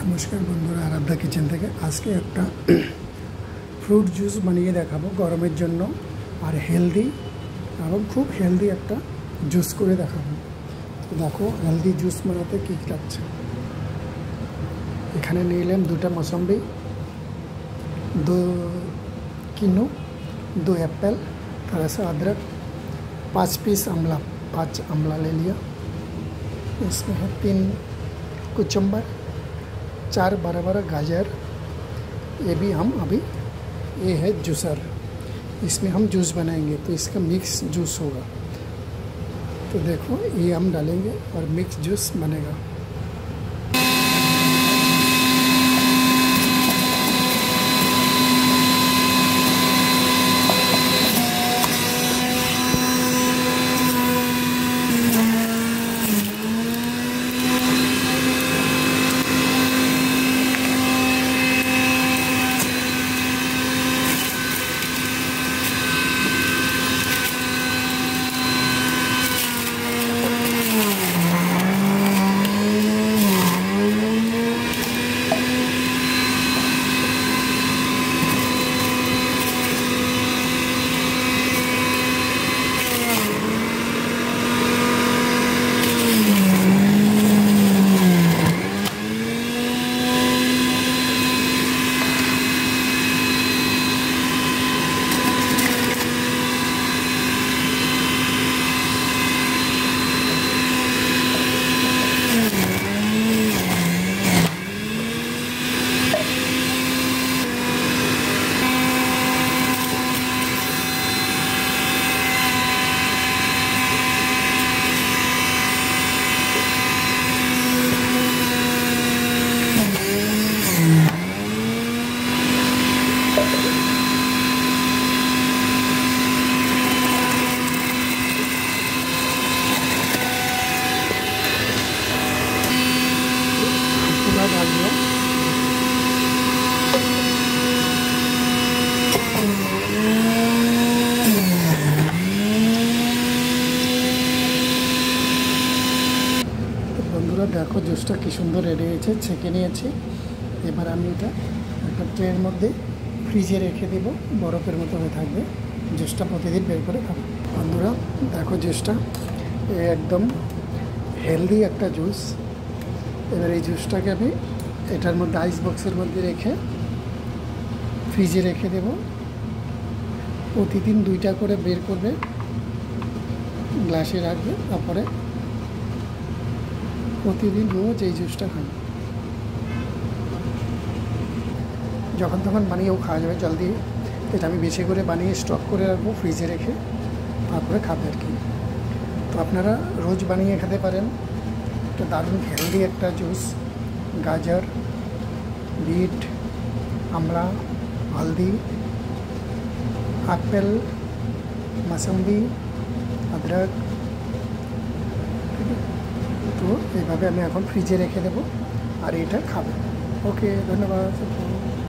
नमस्कार बंधुरा आराध्या किचेन থেকে আজকে একটা ফ্রুট জুস বানিয়ে দেখাবো গরমের জন্য আর হেলদি এবং খুব হেলদি একটা জুস করে দেখাবো। তো দেখো হেলদি জুস বানাতে কি কি লাগছে। এখানে নিলাম দুটো मौसम्बी, दो किन्नू, 2 एप्पल, थोड़ा सा अदरक, 5 पीस आंवला, 5 आंवला ले लिया। इसमें है 3 कुचम्बर, 4 बड़ा गाजर। ये भी हम अभी ये है जूसर, इसमें हम जूस बनाएंगे तो इसका मिक्स जूस होगा। तो देखो ये हम डालेंगे और मिक्स जूस बनेगा। डाल दिया। तो बंधुरा देखो जूसटा कि सुंदर रेडी হয়েছে, ছেঁকে নিয়েছি। এবার আমি এটা একটা ট্রের মধ্যে ফ্রিজে রেখে দেব, বরফের মতো হয়ে থাকবে। জুসটা প্রতিদিন বের করে খাবো। বন্ধুরা দেখো জুসটা একদম হেলদি একটা জুস। এবার এই জুসটাকে আমি এটার মধ্যে আইস বক্সের মধ্যে রেখে ফ্রিজে রেখে দেব। প্রতিদিন 2টা করে বের করবে, গ্লাসে রাখবে, তারপরে প্রতিদিন রোজ এই জুসটা খাবে। যখন তখন বানিয়েও খাওয়া যাবে জলদি। এটা আমি বেশি করে বানিয়ে স্টক করে রাখবো ফ্রিজে রেখে, তারপরে খাবে আর কি। তো আপনারা রোজ বানিয়ে খেতে পারেন। একটা দারুণ হেলদি একটা জুস। গাজর, বিট, আমলা, हल्दी, एप्पल, मौसम्बी, अदरक। तो এইভাবে আমি এখন ফ্রিজে রেখে দেব আর এটা খাবো। ওকে, ধন্যবাদ।